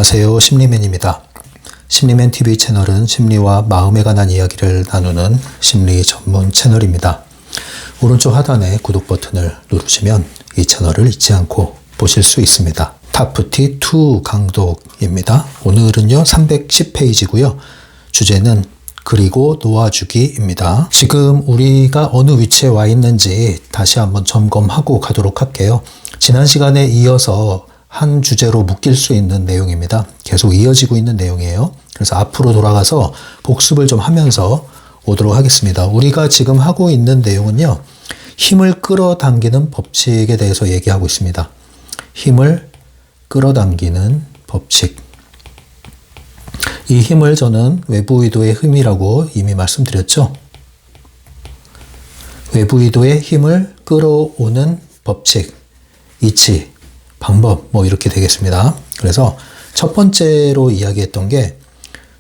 안녕하세요. 심리맨입니다. 심리맨 TV 채널은 심리와 마음에 관한 이야기를 나누는 심리 전문 채널입니다. 오른쪽 하단에 구독 버튼을 누르시면 이 채널을 잊지 않고 보실 수 있습니다. 타프티 2 강독입니다. 오늘은요 310페이지고요. 주제는 그리고 놓아주기입니다. 지금 우리가 어느 위치에 와 있는지 다시 한번 점검하고 가도록 할게요. 지난 시간에 이어서 한 주제로 묶일 수 있는 내용입니다. 계속 이어지고 있는 내용이에요. 그래서 앞으로 돌아가서 복습을 좀 하면서 오도록 하겠습니다. 우리가 지금 하고 있는 내용은요. 힘을 끌어당기는 법칙에 대해서 얘기하고 있습니다. 힘을 끌어당기는 법칙. 이 힘을 저는 외부 의도의 힘이라고 이미 말씀드렸죠. 외부 의도의 힘을 끌어오는 법칙, 이치, 방법 이렇게 되겠습니다. 그래서 첫 번째로 이야기했던 게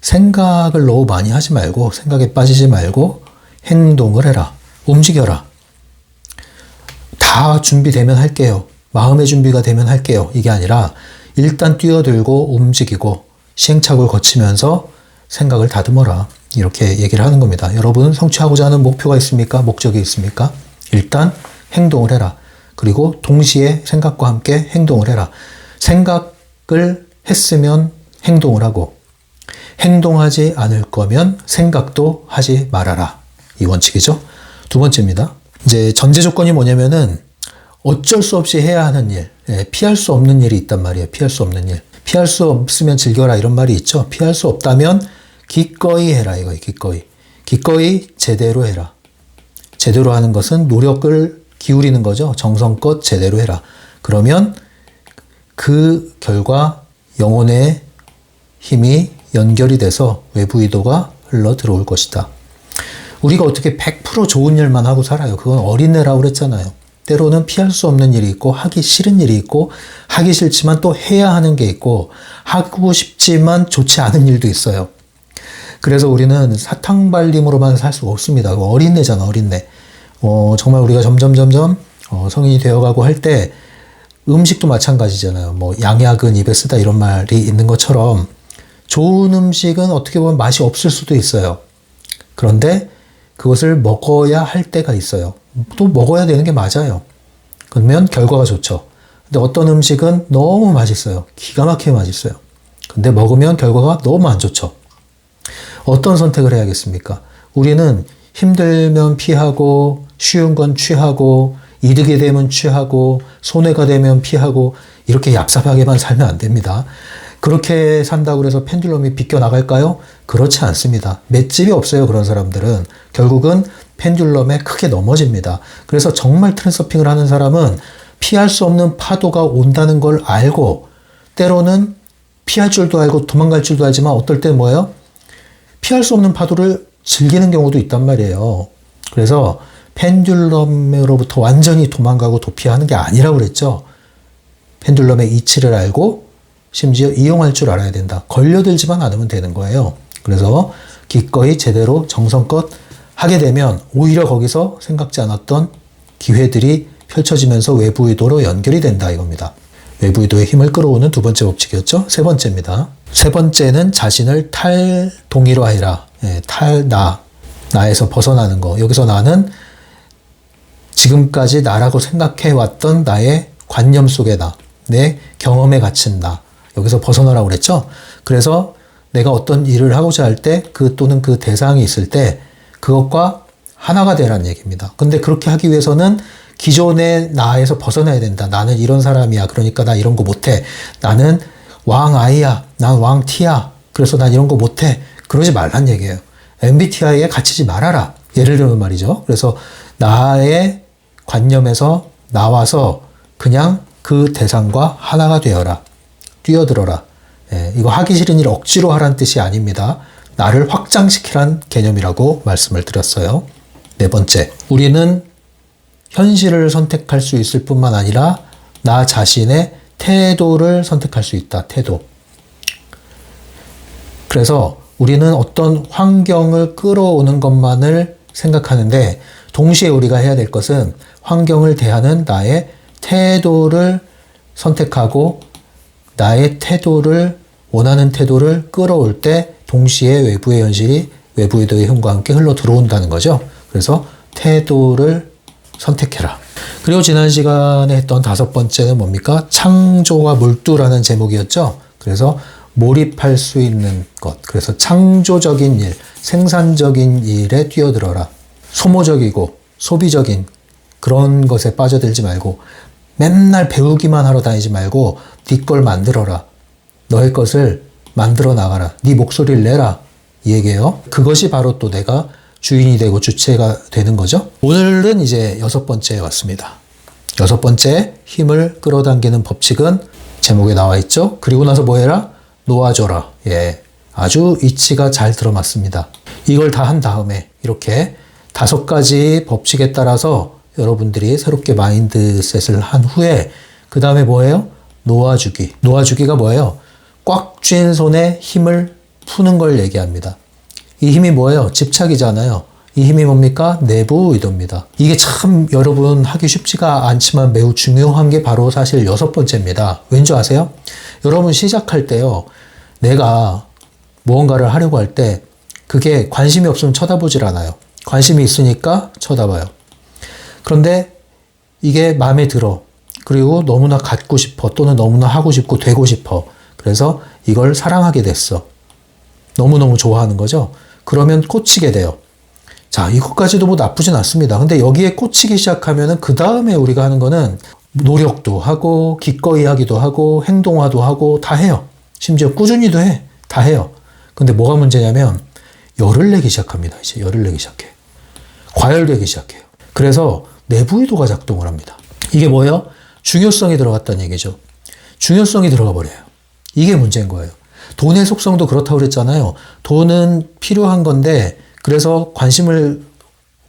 생각을 너무 많이 하지 말고 생각에 빠지지 말고 행동을 해라. 움직여라. 다 준비되면 할게요. 마음의 준비가 되면 할게요. 이게 아니라 일단 뛰어들고 움직이고 시행착오를 거치면서 생각을 다듬어라. 이렇게 얘기를 하는 겁니다. 여러분은 성취하고자 하는 목표가 있습니까? 목적이 있습니까? 일단 행동을 해라. 그리고 동시에 생각과 함께 행동을 해라. 생각을 했으면 행동을 하고 행동하지 않을 거면 생각도 하지 말아라. 이 원칙이죠. 두 번째입니다. 이제 전제 조건이 뭐냐면은 어쩔 수 없이 해야 하는 일, 피할 수 없는 일이 있단 말이에요. 피할 수 없는 일. 피할 수 없으면 즐겨라 이런 말이 있죠. 피할 수 없다면 기꺼이 해라 이거예요. 기꺼이. 기꺼이 제대로 해라. 제대로 하는 것은 노력을 기울이는 거죠. 정성껏 제대로 해라. 그러면 그 결과 영혼의 힘이 연결이 돼서 외부 의도가 흘러 들어올 것이다. 우리가 어떻게 100% 좋은 일만 하고 살아요. 그건 어린애라고 그랬잖아요. 때로는 피할 수 없는 일이 있고 하기 싫은 일이 있고 하기 싫지만 또 해야 하는 게 있고 하고 싶지만 좋지 않은 일도 있어요. 그래서 우리는 사탕발림으로만 살 수가 없습니다. 어린애잖아, 어린애. 정말 우리가 점점 성인이 되어가고 할 때 음식도 마찬가지잖아요. 양약은 입에 쓰다 이런 말이 있는 것처럼 좋은 음식은 어떻게 보면 맛이 없을 수도 있어요. 그런데 그것을 먹어야 할 때가 있어요. 또 먹어야 되는 게 맞아요. 그러면 결과가 좋죠. 근데 어떤 음식은 너무 맛있어요. 기가 막히게 맛있어요. 근데 먹으면 결과가 너무 안 좋죠. 어떤 선택을 해야겠습니까? 우리는 힘들면 피하고 쉬운 건 취하고 이득이 되면 취하고 손해가 되면 피하고 이렇게 얍삽하게만 살면 안 됩니다. 그렇게 산다고 해서 펜듈럼이 비껴나갈까요? 그렇지 않습니다. 맷집이 없어요. 그런 사람들은. 결국은 펜듈럼에 크게 넘어집니다. 그래서 정말 트랜서핑을 하는 사람은 피할 수 없는 파도가 온다는 걸 알고 때로는 피할 줄도 알고 도망갈 줄도 알지만 어떨 때 뭐예요? 피할 수 없는 파도를 즐기는 경우도 있단 말이에요. 그래서 펜듈럼으로부터 완전히 도망가고 도피하는 게 아니라고 그랬죠. 펜듈럼의 이치를 알고 심지어 이용할 줄 알아야 된다. 걸려들지만 않으면 되는 거예요. 그래서 기꺼이 제대로 정성껏 하게 되면 오히려 거기서 생각지 않았던 기회들이 펼쳐지면서 외부 의도로 연결이 된다 이겁니다. 외부 의도의 힘을 끌어오는 두 번째 법칙이었죠. 세 번째입니다. 세 번째는 자신을 탈동일화해라. 나에서 벗어나는 거. 여기서 나는 지금까지 나라고 생각해왔던 나의 관념 속의 나, 내 경험에 갇힌 나. 여기서 벗어나라고 그랬죠. 그래서 내가 어떤 일을 하고자 할 때 또는 그 대상이 있을 때 그것과 하나가 되라는 얘기입니다. 근데 그렇게 하기 위해서는 기존의 나에서 벗어나야 된다. 나는 이런 사람이야. 그러니까 나 이런 거 못해. 나는 왕아이야. 난 왕티야. 그래서 난 이런 거 못해. 그러지 말란 얘기예요. MBTI에 갇히지 말아라. 예를 들면 말이죠. 그래서 나의 관념에서 나와서 그냥 그 대상과 하나가 되어라. 뛰어들어라. 이거 하기 싫은 일 억지로 하라는 뜻이 아닙니다. 나를 확장시키란 개념이라고 말씀을 드렸어요. 네 번째, 우리는 현실을 선택할 수 있을 뿐만 아니라 나 자신의 태도를 선택할 수 있다. 태도. 그래서 우리는 어떤 환경을 끌어오는 것만을 생각하는데 동시에 우리가 해야 될 것은 환경을 대하는 나의 태도를 선택하고 나의 태도를 원하는 태도를 끌어올 때 동시에 외부의 현실이 외부 의도의 힘과 함께 흘러 들어온다는 거죠. 그래서 태도를 선택해라. 그리고 지난 시간에 했던 5번째는 뭡니까? 창조와 몰두라는 제목이었죠. 그래서 몰입할 수 있는 것. 그래서 창조적인 일, 생산적인 일에 뛰어들어라. 소모적이고 소비적인 그런 것에 빠져들지 말고 맨날 배우기만 하러 다니지 말고 네 걸 만들어라. 너의 것을 만들어 나가라. 네 목소리를 내라. 이 얘기예요. 그것이 바로 또 내가 주인이 되고 주체가 되는 거죠. 오늘은 이제 6번째에 왔습니다. 6번째, 힘을 끌어당기는 법칙은 제목에 나와 있죠. 그리고 나서 뭐 해라? 놓아줘라. 예, 아주 이치가 잘 들어맞습니다. 이걸 다 한 다음에 이렇게 5가지 법칙에 따라서 여러분들이 새롭게 마인드셋을 한 후에 그 다음에 뭐예요? 놓아주기. 놓아주기가 뭐예요? 꽉 쥔 손에 힘을 푸는 걸 얘기합니다. 이 힘이 뭐예요? 집착이잖아요. 이 힘이 뭡니까? 내부 의도입니다. 이게 참 여러분 하기 쉽지가 않지만 매우 중요한 게 바로 사실 6번째입니다. 왠지 아세요? 여러분 시작할 때요. 내가 무언가를 하려고 할 때 그게 관심이 없으면 쳐다보질 않아요. 관심이 있으니까 쳐다봐요. 그런데 이게 마음에 들어. 그리고 너무나 갖고 싶어. 또는 너무나 하고 싶고 되고 싶어. 그래서 이걸 사랑하게 됐어. 너무너무 좋아하는 거죠. 그러면 꽂히게 돼요. 자, 이것까지도 뭐 나쁘진 않습니다. 근데 여기에 꽂히기 시작하면은 그 다음에 우리가 하는 거는 노력도 하고 기꺼이 하기도 하고 행동화도 하고 다 해요. 심지어 꾸준히도 해. 다 해요. 근데 뭐가 문제냐면 열을 내기 시작합니다. 이제 열을 내기 시작해. 과열되기 시작해요. 그래서 내부 의도가 작동을 합니다. 이게 뭐예요? 중요성이 들어갔다는 얘기죠. 중요성이 들어가 버려요. 이게 문제인 거예요. 돈의 속성도 그렇다고 그랬잖아요. 돈은 필요한 건데 그래서 관심을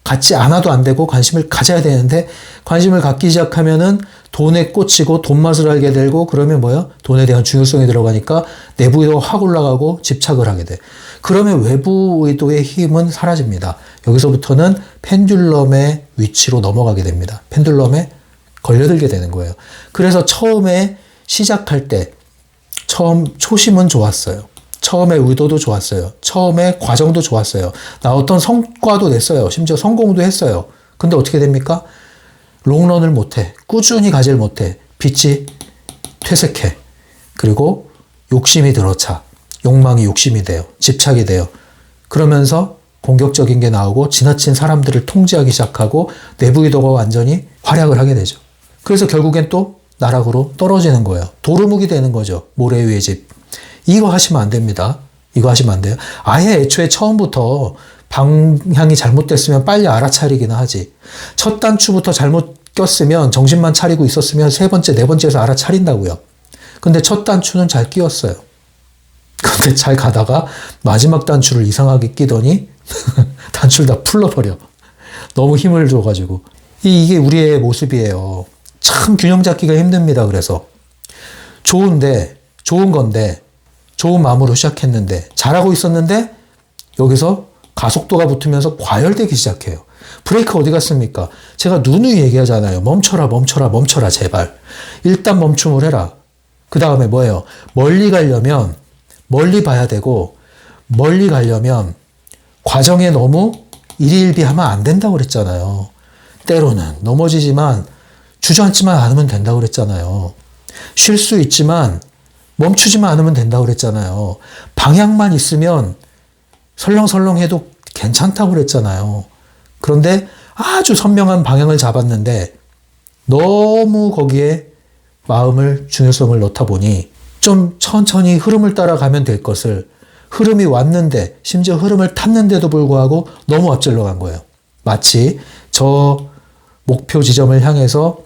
갖지 않아도 안 되고 관심을 가져야 되는데 관심을 갖기 시작하면은 돈에 꽂히고 돈 맛을 알게 되고 그러면 뭐예요? 돈에 대한 중요성이 들어가니까 내부 의도가 확 올라가고 집착을 하게 돼. 그러면 외부 의도의 힘은 사라집니다. 여기서부터는 펜듈럼의 위치로 넘어가게 됩니다. 펜듈럼에 걸려들게 되는 거예요. 그래서 처음에 시작할 때 초심은 좋았어요. 처음에 의도도 좋았어요. 처음에 과정도 좋았어요. 나 어떤 성과도 냈어요. 심지어 성공도 했어요. 근데 어떻게 됩니까? 롱런을 못해. 꾸준히 가질 못해. 빛이 퇴색해. 그리고 욕심이 들어차. 욕망이 욕심이 돼요. 집착이 돼요. 그러면서 공격적인 게 나오고 지나친 사람들을 통제하기 시작하고 내부 의도가 완전히 활약을 하게 되죠. 그래서 결국엔 또 나락으로 떨어지는 거예요. 도루묵이 되는 거죠. 모래 위의 집. 이거 하시면 안 됩니다. 이거 하시면 안 돼요. 아예 애초에 처음부터 방향이 잘못됐으면 빨리 알아차리기는 하지. 첫 단추부터 잘못 꼈으면 정신만 차리고 있었으면 3번째, 4번째에서 알아차린다고요. 근데 첫 단추는 잘 끼웠어요. 근데 잘 가다가 마지막 단추를 이상하게 끼더니 단추를 다 풀러버려. 너무 힘을 줘가지고. 이게 우리의 모습이에요. 참 균형 잡기가 힘듭니다. 그래서 좋은 건데 좋은 마음으로 시작했는데 잘하고 있었는데 여기서 가속도가 붙으면서 과열되기 시작해요. 브레이크 어디 갔습니까? 제가 누누이 얘기하잖아요. 멈춰라 멈춰라 멈춰라 제발. 일단 멈춤을 해라. 그 다음에 뭐예요? 멀리 가려면 멀리 봐야 되고 멀리 가려면 과정에 너무 일희일비하면 안 된다고 그랬잖아요. 때로는 넘어지지만 주저앉지만 않으면 된다고 그랬잖아요. 쉴 수 있지만 멈추지만 않으면 된다고 그랬잖아요. 방향만 있으면 설렁설렁해도 괜찮다고 그랬잖아요. 그런데 아주 선명한 방향을 잡았는데 너무 거기에 마음을 중요성을 넣다 보니 좀 천천히 흐름을 따라가면 될 것을 흐름이 왔는데 심지어 흐름을 탔는데도 불구하고 너무 앞질러 간 거예요. 마치 저 목표 지점을 향해서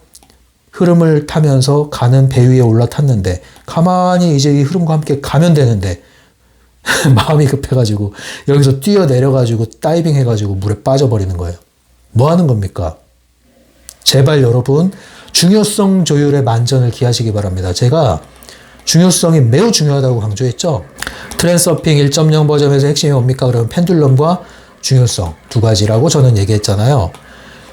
흐름을 타면서 가는 배 위에 올라탔는데 가만히 이제 이 흐름과 함께 가면 되는데 마음이 급해가지고 여기서 뛰어내려가지고 다이빙 해가지고 물에 빠져버리는 거예요. 뭐 하는 겁니까? 제발 여러분 중요성 조율의 만전을 기하시기 바랍니다. 제가 중요성이 매우 중요하다고 강조했죠. 트랜서핑 1.0 버전에서 핵심이 뭡니까? 그러면 펜듈럼과 중요성 2가지라고 저는 얘기했잖아요.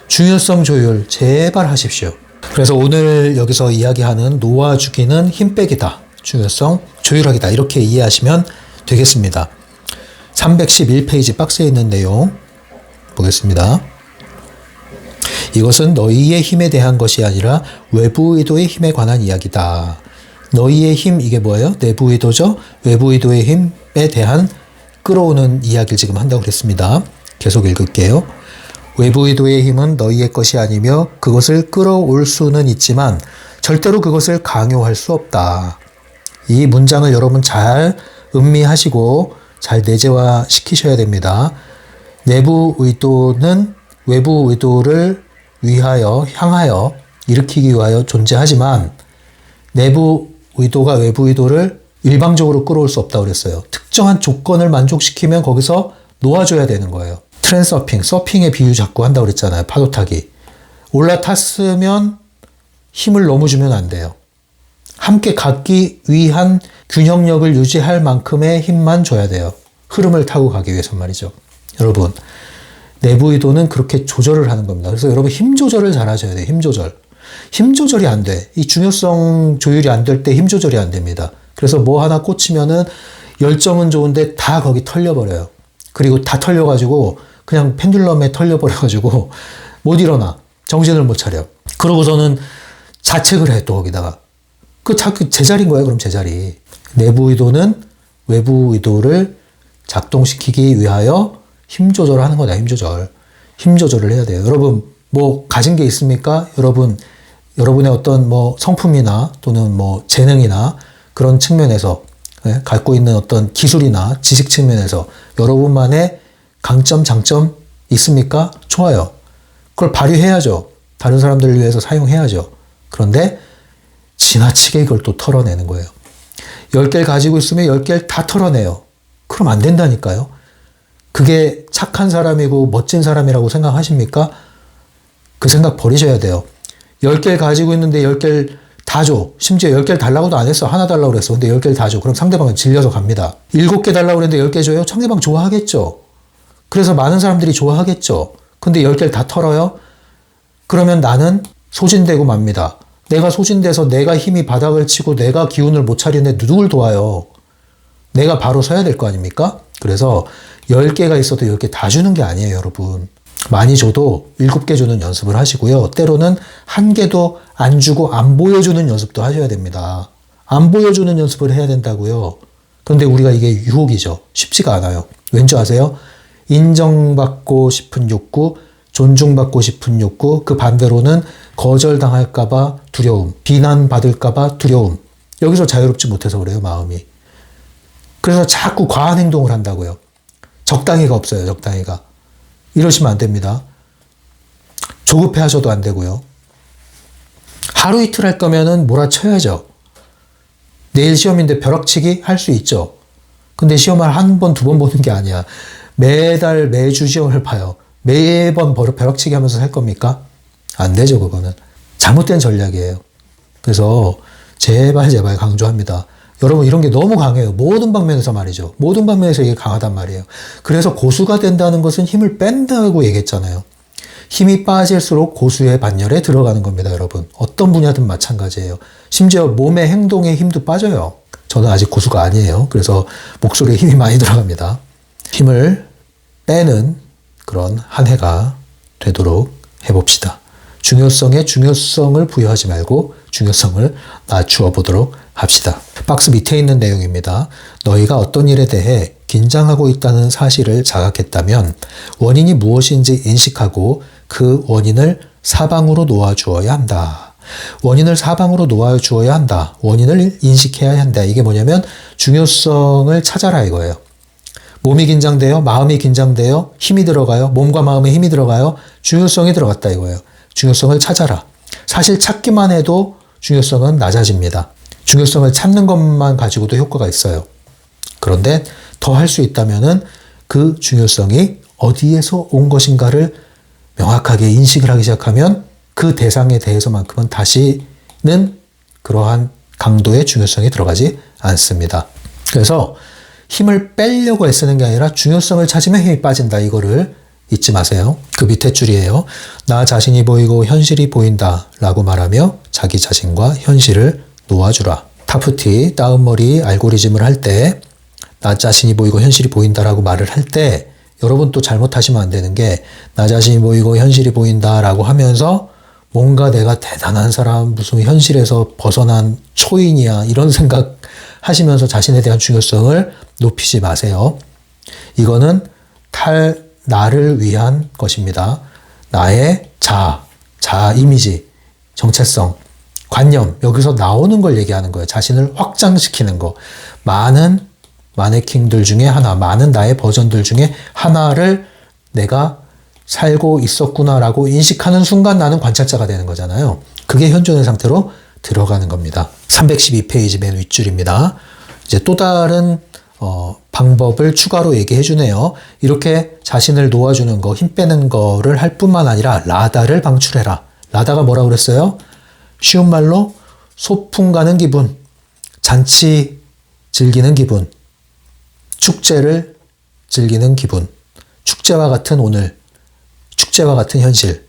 중요성 조율 제발 하십시오. 그래서 오늘 여기서 이야기하는 놓아주기는 힘 빼기다. 중요성 조율하기다. 이렇게 이해하시면 되겠습니다. 311페이지 박스에 있는 내용 보겠습니다. 이것은 너희의 힘에 대한 것이 아니라 외부 의도의 힘에 관한 이야기다. 너희의 힘, 이게 뭐예요? 내부 의도죠? 외부 의도의 힘에 대한 끌어오는 이야기를 지금 한다고 그랬습니다. 계속 읽을게요. 외부 의도의 힘은 너희의 것이 아니며 그것을 끌어올 수는 있지만 절대로 그것을 강요할 수 없다. 이 문장을 여러분 잘 음미하시고 잘 내재화 시키셔야 됩니다. 내부 의도는 외부 의도를 향하여 일으키기 위하여 존재하지만 내부 의도가 외부 의도를 일방적으로 끌어올 수 없다고 그랬어요. 특정한 조건을 만족시키면 거기서 놓아줘야 되는 거예요. 트랜서핑, 서핑의 비유 자꾸 한다고 그랬잖아요. 파도 타기. 올라탔으면 힘을 너무 주면 안 돼요. 함께 가기 위한 균형력을 유지할 만큼의 힘만 줘야 돼요. 흐름을 타고 가기 위해서 말이죠. 여러분, 내부 의도는 그렇게 조절을 하는 겁니다. 그래서 여러분 힘 조절을 잘 하셔야 돼요. 힘 조절. 힘 조절이 안 돼. 이 중요성 조율이 안 될 때 힘 조절이 안 됩니다. 그래서 뭐 하나 꽂히면은 열정은 좋은데 다 거기 털려버려요. 그리고 다 털려가지고 그냥 펜듈럼에 털려버려가지고 못 일어나. 정신을 못 차려. 그러고서는 자책을 해, 또 거기다가. 그 제자리인 거예요, 그럼 제자리. 내부 의도는 외부 의도를 작동시키기 위하여 힘 조절을 하는 거다, 힘 조절. 힘 조절을 해야 돼요. 여러분, 뭐, 가진 게 있습니까? 여러분의 어떤 뭐 성품이나 또는 뭐 재능이나 그런 측면에서, 갖고 있는 어떤 기술이나 지식 측면에서 여러분만의 강점, 장점 있습니까? 좋아요. 그걸 발휘해야죠. 다른 사람들을 위해서 사용해야죠. 그런데 지나치게 이걸 또 털어내는 거예요. 10개를 가지고 있으면 10개를 다 털어내요. 그럼 안 된다니까요. 그게 착한 사람이고 멋진 사람이라고 생각하십니까? 그 생각 버리셔야 돼요. 10개를 가지고 있는데 10개를 다 줘. 심지어 10개를 달라고도 안 했어. 하나 달라고 그랬어. 근데 10개를 다 줘. 그럼 상대방은 질려서 갑니다. 7개 달라고 그랬는데 10개 줘요? 상대방 좋아하겠죠. 그래서 많은 사람들이 좋아하겠죠. 근데 10개를 다 털어요? 그러면 나는 소진되고 맙니다. 내가 소진돼서 내가 힘이 바닥을 치고 내가 기운을 못 차리는데 누굴 도와요? 내가 바로 서야 될 거 아닙니까? 그래서 10개가 있어도 10개 다 주는 게 아니에요, 여러분. 많이 줘도 7개 주는 연습을 하시고요. 때로는 1개도 안 주고 안 보여주는 연습도 하셔야 됩니다. 안 보여주는 연습을 해야 된다고요. 그런데 우리가 이게 유혹이죠. 쉽지가 않아요. 왠지 아세요? 인정받고 싶은 욕구, 존중받고 싶은 욕구, 그 반대로는 거절당할까봐 두려움, 비난받을까봐 두려움. 여기서 자유롭지 못해서 그래요, 마음이. 그래서 자꾸 과한 행동을 한다고요. 적당히가 없어요, 적당히가. 이러시면 안 됩니다. 조급해 하셔도 안 되고요. 하루 이틀 할 거면은 몰아쳐야죠. 내일 시험인데 벼락치기 할 수 있죠. 근데 시험을 한 번, 두 번 보는 게 아니야. 매달, 매주 시험을 봐요. 매번 벼락치기 하면서 살 겁니까? 안 되죠, 그거는. 잘못된 전략이에요. 그래서 제발 강조합니다. 여러분, 이런 게 너무 강해요. 모든 방면에서 말이죠. 모든 방면에서 이게 강하단 말이에요. 그래서 고수가 된다는 것은 힘을 뺀다고 얘기했잖아요. 힘이 빠질수록 고수의 반열에 들어가는 겁니다, 여러분. 어떤 분야든 마찬가지예요. 심지어 몸의 행동에 힘도 빠져요. 저는 아직 고수가 아니에요. 그래서 목소리에 힘이 많이 들어갑니다. 힘을 빼는 그런 한 해가 되도록 해봅시다. 중요성에 중요성을 부여하지 말고 중요성을 낮추어 보도록 합시다. 박스 밑에 있는 내용입니다. 너희가 어떤 일에 대해 긴장하고 있다는 사실을 자각했다면 원인이 무엇인지 인식하고 그 원인을 사방으로 놓아주어야 한다. 원인을 사방으로 놓아주어야 한다. 원인을 인식해야 한다. 이게 뭐냐면 중요성을 찾아라 이거예요. 몸이 긴장돼요. 마음이 긴장돼요. 힘이 들어가요. 몸과 마음에 힘이 들어가요. 중요성이 들어갔다 이거예요. 중요성을 찾아라. 사실 찾기만 해도 중요성은 낮아집니다. 중요성을 찾는 것만 가지고도 효과가 있어요. 그런데 더 할 수 있다면은 그 중요성이 어디에서 온 것인가를 명확하게 인식을 하기 시작하면 그 대상에 대해서만큼은 다시는 그러한 강도의 중요성이 들어가지 않습니다. 그래서 힘을 빼려고 애쓰는 게 아니라 중요성을 찾으면 힘이 빠진다. 이거를 잊지 마세요. 그 밑에 줄이에요. 나 자신이 보이고 현실이 보인다 라고 말하며 자기 자신과 현실을 놓아주라. 타프티, 다운머리 알고리즘을 할 때 나 자신이 보이고 현실이 보인다라고 말을 할 때 여러분 또 잘못하시면 안 되는 게 나 자신이 보이고 현실이 보인다라고 하면서 뭔가 내가 대단한 사람, 무슨 현실에서 벗어난 초인이야 이런 생각 하시면서 자신에 대한 중요성을 높이지 마세요. 이거는 나를 위한 것입니다. 나의 자아 이미지, 정체성, 관념, 여기서 나오는 걸 얘기하는 거예요. 자신을 확장시키는 거. 많은 마네킹들 중에 하나, 많은 나의 버전들 중에 하나를 내가 살고 있었구나라고 인식하는 순간 나는 관찰자가 되는 거잖아요. 그게 현존의 상태로 들어가는 겁니다. 312페이지 맨 윗줄입니다. 이제 또 다른 방법을 추가로 얘기해 주네요. 이렇게 자신을 놓아주는 거, 힘 빼는 거를 할 뿐만 아니라 라다를 방출해라. 라다가 뭐라고 그랬어요? 쉬운 말로 소풍 가는 기분, 잔치 즐기는 기분, 축제를 즐기는 기분, 축제와 같은 오늘, 축제와 같은 현실,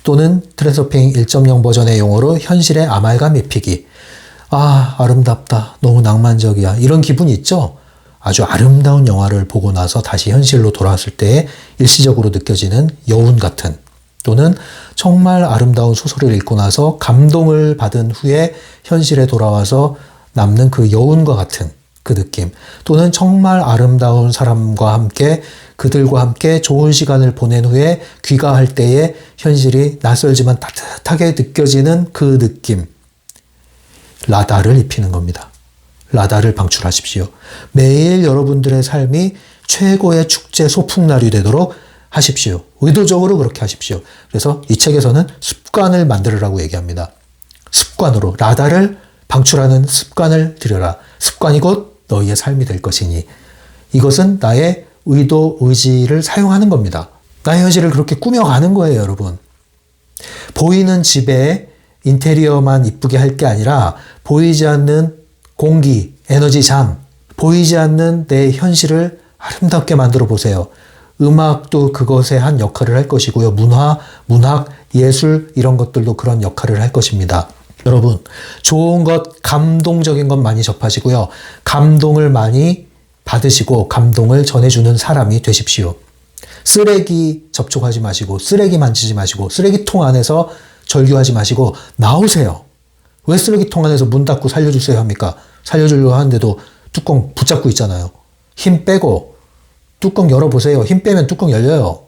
또는 트랜스서핑 1.0 버전의 용어로 현실의 아말감 입히기. 아, 아름답다. 너무 낭만적이야. 이런 기분이 있죠? 아주 아름다운 영화를 보고 나서 다시 현실로 돌아왔을 때 일시적으로 느껴지는 여운 같은, 또는 정말 아름다운 소설을 읽고 나서 감동을 받은 후에 현실에 돌아와서 남는 그 여운과 같은 그 느낌, 또는 정말 아름다운 사람과 함께 그들과 함께 좋은 시간을 보낸 후에 귀가할 때의 현실이 낯설지만 따뜻하게 느껴지는 그 느낌. 라다를 입히는 겁니다. 라다를 방출하십시오. 매일 여러분들의 삶이 최고의 축제 소풍날이 되도록 하십시오. 의도적으로 그렇게 하십시오. 그래서 이 책에서는 습관을 만들으라고 얘기합니다. 습관으로 라다를 방출하는 습관을 들여라. 습관이 곧 너희의 삶이 될 것이니. 이것은 나의 의도, 의지를 사용하는 겁니다. 나의 현실을 그렇게 꾸며가는 거예요, 여러분. 보이는 집에 인테리어만 이쁘게 할 게 아니라 보이지 않는 공기, 에너지 잠, 보이지 않는 내 현실을 아름답게 만들어 보세요. 음악도 그것의 한 역할을 할 것이고요. 문학, 예술 이런 것들도 그런 역할을 할 것입니다. 여러분, 좋은 것, 감동적인 것 많이 접하시고요. 감동을 많이 받으시고 감동을 전해주는 사람이 되십시오. 쓰레기 접촉하지 마시고 쓰레기 만지지 마시고 쓰레기통 안에서 절규하지 마시고 나오세요. 왜 쓰레기통 안에서 문 닫고 살려주세요 합니까? 살려주려고 하는데도 뚜껑 붙잡고 있잖아요. 힘 빼고 뚜껑 열어보세요. 힘 빼면 뚜껑 열려요.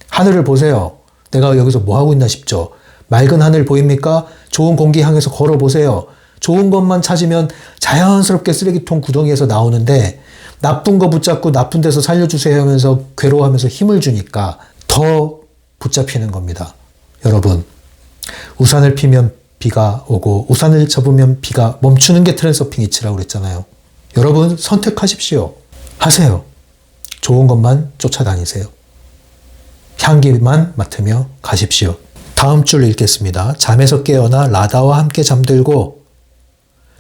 하늘을 보세요. 내가 여기서 뭐 하고 있나 싶죠. 맑은 하늘 보입니까? 좋은 공기 향해서 걸어보세요. 좋은 것만 찾으면 자연스럽게 쓰레기통 구덩이에서 나오는데 나쁜 거 붙잡고 나쁜 데서 살려주세요 하면서 괴로워하면서 힘을 주니까 더 붙잡히는 겁니다. 여러분, 우산을 피면 비가 오고 우산을 접으면 비가 멈추는 게 트랜스서핑 이치라고 그랬잖아요. 여러분, 선택하십시오. 하세요. 좋은 것만 쫓아다니세요. 향기만 맡으며 가십시오. 다음 줄 읽겠습니다. 잠에서 깨어나 라다와 함께 잠들고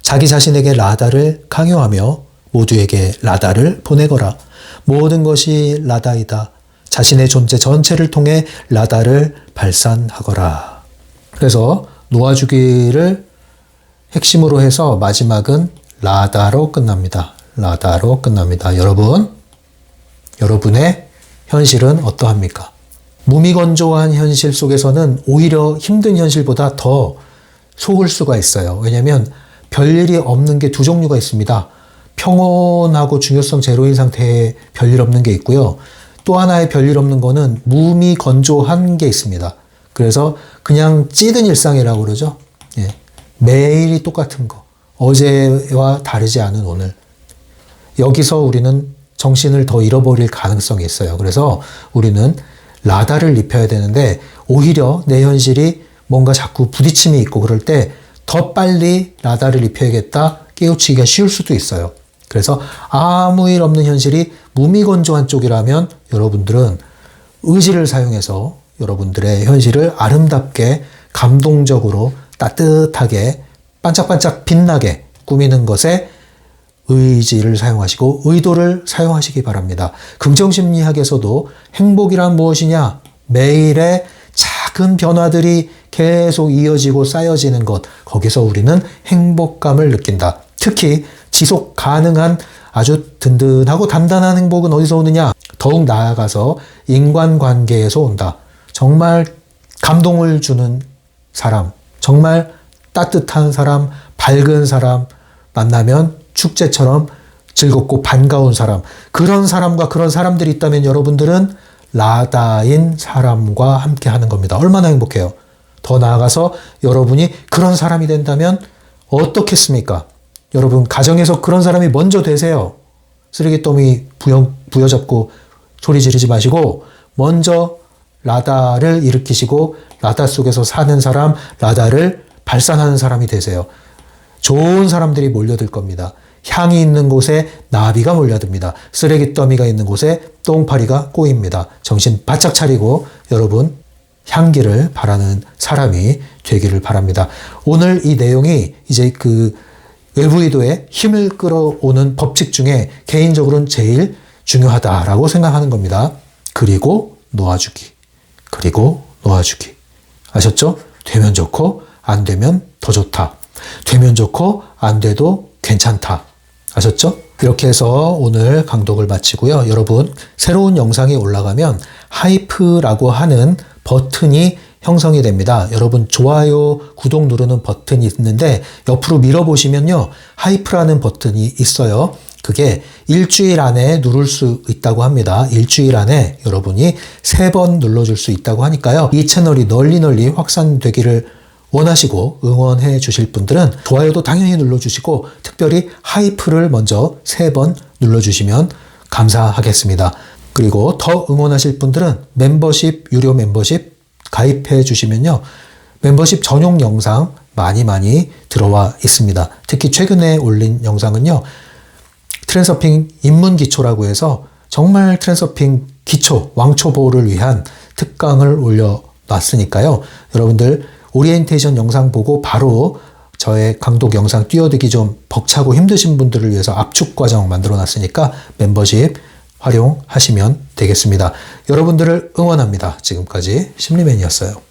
자기 자신에게 라다를 강요하며 모두에게 라다를 보내거라. 모든 것이 라다이다. 자신의 존재 전체를 통해 라다를 발산하거라. 그래서 놓아주기를 핵심으로 해서 마지막은 라다로 끝납니다. 라다로 끝납니다. 여러분의 현실은 어떠합니까? 무미건조한 현실 속에서는 오히려 힘든 현실보다 더 속을 수가 있어요. 왜냐하면 별일이 없는 게 두 종류가 있습니다. 평온하고 중요성 제로인 상태에 별일 없는 게 있고요. 또 하나의 별일 없는 거는 무미건조한 게 있습니다. 그래서 그냥 찌든 일상이라고 그러죠. 예. 매일이 똑같은 거. 어제와 다르지 않은 오늘. 여기서 우리는 정신을 더 잃어버릴 가능성이 있어요. 그래서 우리는 라다를 입혀야 되는데 오히려 내 현실이 뭔가 자꾸 부딪힘이 있고 그럴 때 더 빨리 라다를 입혀야겠다 깨우치기가 쉬울 수도 있어요. 그래서 아무 일 없는 현실이 무미건조한 쪽이라면 여러분들은 의지를 사용해서 여러분들의 현실을 아름답게 감동적으로 따뜻하게 반짝반짝 빛나게 꾸미는 것에 의지를 사용하시고 의도를 사용하시기 바랍니다. 긍정심리학에서도 행복이란 무엇이냐? 매일의 작은 변화들이 계속 이어지고 쌓여지는 것, 거기서 우리는 행복감을 느낀다. 특히 지속 가능한 아주 든든하고 단단한 행복은 어디서 오느냐? 더욱 나아가서 인간관계에서 온다. 정말 감동을 주는 사람, 정말 따뜻한 사람, 밝은 사람 만나면 축제처럼 즐겁고 반가운 사람, 그런 사람과 그런 사람들이 있다면 여러분들은 라다인 사람과 함께 하는 겁니다. 얼마나 행복해요. 더 나아가서 여러분이 그런 사람이 된다면 어떻겠습니까? 여러분 가정에서 그런 사람이 먼저 되세요. 쓰레기더미 부여잡고 소리 지르지 마시고 먼저 라다를 일으키시고 라다 속에서 사는 사람, 라다를 발산하는 사람이 되세요. 좋은 사람들이 몰려들 겁니다. 향이 있는 곳에 나비가 몰려듭니다. 쓰레기 더미가 있는 곳에 똥파리가 꼬입니다. 정신 바짝 차리고 여러분 향기를 바라는 사람이 되기를 바랍니다. 오늘 이 내용이 이제 그 외부 의도에 힘을 끌어오는 법칙 중에 개인적으로는 제일 중요하다라고 생각하는 겁니다. 그리고 놓아주기. 그리고 놓아주기. 아셨죠? 되면 좋고 안 되면 더 좋다. 되면 좋고 안 돼도 괜찮다. 아셨죠? 이렇게 해서 오늘 강독을 마치고요. 여러분 새로운 영상이 올라가면 하이프라고 하는 버튼이 형성이 됩니다. 여러분 좋아요, 구독 누르는 버튼이 있는데 옆으로 밀어보시면요. 하이프라는 버튼이 있어요. 그게 일주일 안에 누를 수 있다고 합니다. 일주일 안에 여러분이 3번 눌러줄 수 있다고 하니까요. 이 채널이 널리 확산되기를 원하시고 응원해 주실 분들은 좋아요도 당연히 눌러주시고 특별히 하이프를 먼저 3번 눌러주시면 감사하겠습니다. 그리고 더 응원하실 분들은 멤버십, 유료 멤버십 가입해 주시면요. 멤버십 전용 영상 많이 들어와 있습니다. 특히 최근에 올린 영상은요. 트랜서핑 입문기초라고 해서 정말 트랜서핑 기초, 왕초보를 위한 특강을 올려놨으니까요. 여러분들 오리엔테이션 영상 보고 바로 저의 강독 영상 띄워드기 좀 벅차고 힘드신 분들을 위해서 압축 과정 만들어 놨으니까 멤버십 활용하시면 되겠습니다. 여러분들을 응원합니다. 지금까지 심리맨이었어요.